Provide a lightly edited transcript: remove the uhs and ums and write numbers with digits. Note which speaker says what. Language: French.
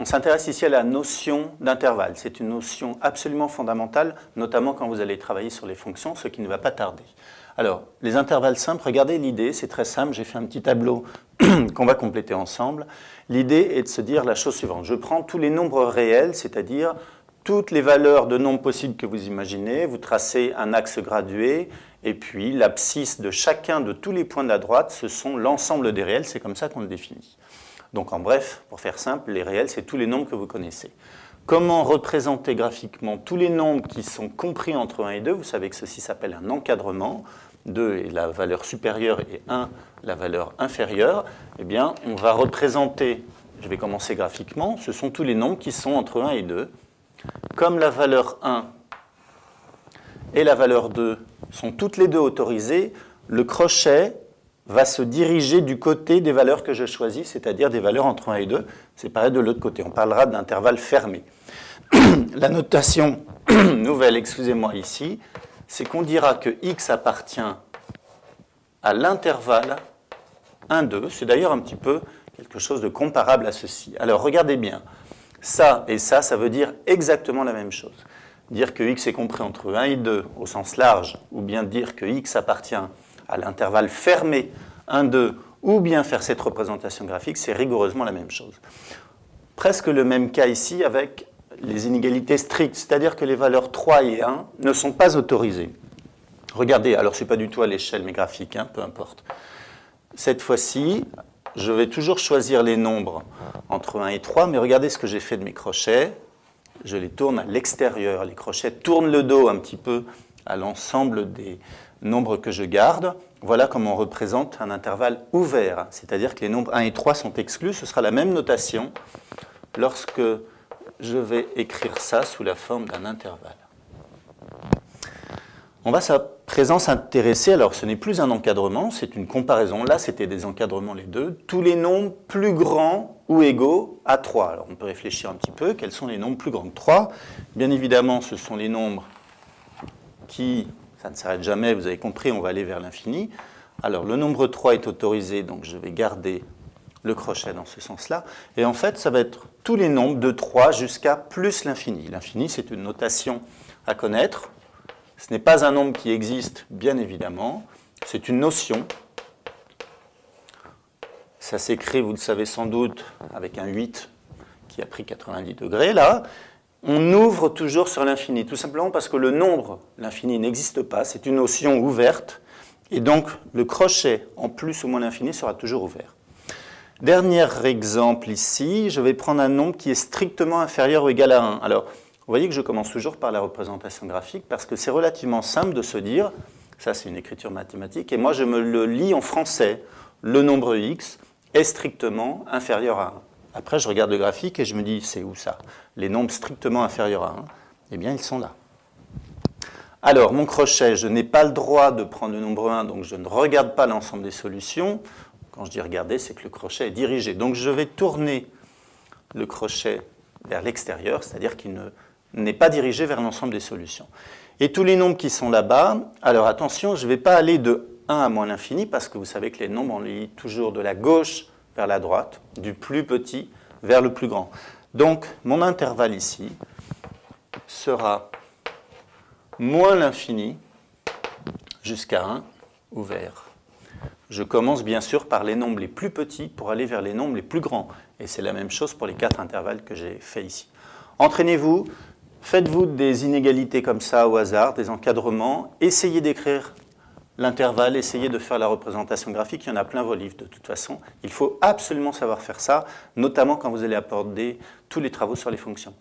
Speaker 1: s'intéresse ici à la notion d'intervalle. C'est une notion absolument fondamentale, notamment quand vous allez travailler sur les fonctions, ce qui ne va pas tarder. Alors, les intervalles simples, regardez l'idée, c'est très simple, j'ai fait un petit tableau qu'on va compléter ensemble. L'idée est de se dire la chose suivante. Je prends tous les nombres réels, c'est-à-dire toutes les valeurs de nombres possibles que vous imaginez, vous tracez un axe gradué, et puis l'abscisse de chacun de tous les points de la droite, ce sont l'ensemble des réels, c'est comme ça qu'on le définit. Donc en bref, pour faire simple, les réels, c'est tous les nombres que vous connaissez. Comment représenter graphiquement tous les nombres qui sont compris entre 1 et 2? Vous savez que ceci s'appelle un encadrement. 2 est la valeur supérieure et 1 la valeur inférieure. Eh bien, on va représenter, je vais commencer graphiquement, ce sont tous les nombres qui sont entre 1 et 2. Comme la valeur 1 et la valeur 2 sont toutes les deux autorisées, le crochet va se diriger du côté des valeurs que je choisis, c'est-à-dire des valeurs entre 1 et 2. C'est pareil de l'autre côté. On parlera d'intervalle fermé. La notation nouvelle, excusez-moi ici, c'est qu'on dira que x appartient à l'intervalle 1, 2. C'est d'ailleurs un petit peu quelque chose de comparable à ceci. Alors regardez bien. Ça et ça veut dire exactement la même chose. Dire que x est compris entre 1 et 2 au sens large, ou bien dire que x appartient à l'intervalle fermé 1, 2, ou bien faire cette représentation graphique, c'est rigoureusement la même chose. Presque le même cas ici avec les inégalités strictes, c'est-à-dire que les valeurs 3 et 1 ne sont pas autorisées. Regardez, alors ce n'est pas du tout à l'échelle, mais graphique, hein, peu importe. Cette fois-ci, je vais toujours choisir les nombres entre 1 et 3, mais regardez ce que j'ai fait de mes crochets. Je les tourne à l'extérieur. Les crochets tournent le dos un petit peu à l'ensemble des nombres que je garde. Voilà comment on représente un intervalle ouvert, c'est-à-dire que les nombres 1 et 3 sont exclus. Ce sera la même notation lorsque je vais écrire ça sous la forme d'un intervalle. On va à présent s'intéresser, alors ce n'est plus un encadrement, c'est une comparaison. Là, c'était des encadrements les deux. Tous les nombres plus grands ou égaux à 3. Alors on peut réfléchir un petit peu, quels sont les nombres plus grands que 3? Bien évidemment, ce sont les nombres qui... Ça ne s'arrête jamais, vous avez compris, on va aller vers l'infini. Alors, le nombre 3 est autorisé, donc je vais garder le crochet dans ce sens-là. Et en fait, ça va être tous les nombres de 3 jusqu'à plus l'infini. L'infini, c'est une notation à connaître. Ce n'est pas un nombre qui existe, bien évidemment. C'est une notion. Ça s'écrit, vous le savez sans doute, avec un 8 qui a pris 90 degrés, là. On ouvre toujours sur l'infini, tout simplement parce que le nombre, l'infini, n'existe pas, c'est une notion ouverte, et donc le crochet en plus ou moins l'infini sera toujours ouvert. Dernier exemple ici, je vais prendre un nombre qui est strictement inférieur ou égal à 1. Alors, vous voyez que je commence toujours par la représentation graphique, parce que c'est relativement simple de se dire, ça c'est une écriture mathématique, et moi je me le lis en français, le nombre x est strictement inférieur à 1. Après, je regarde le graphique et je me dis, c'est où ça? Les nombres strictement inférieurs à 1, eh bien, ils sont là. Alors, mon crochet, je n'ai pas le droit de prendre le nombre 1, donc je ne regarde pas l'ensemble des solutions. Quand je dis regarder, c'est que le crochet est dirigé. Donc, je vais tourner le crochet vers l'extérieur, c'est-à-dire qu'il n'est pas dirigé vers l'ensemble des solutions. Et tous les nombres qui sont là-bas, alors attention, je ne vais pas aller de 1 à moins l'infini, parce que vous savez que les nombres, on les lit toujours de la gauche vers la droite, du plus petit vers le plus grand. Donc, mon intervalle ici sera moins l'infini jusqu'à 1 ouvert. Je commence bien sûr par les nombres les plus petits pour aller vers les nombres les plus grands. Et c'est la même chose pour les 4 intervalles que j'ai fait ici. Entraînez-vous, faites-vous des inégalités comme ça au hasard, des encadrements, essayez d'écrire l'intervalle, essayez de faire la représentation graphique, il y en a plein vos livres de toute façon. Il faut absolument savoir faire ça, notamment quand vous allez aborder tous les travaux sur les fonctions.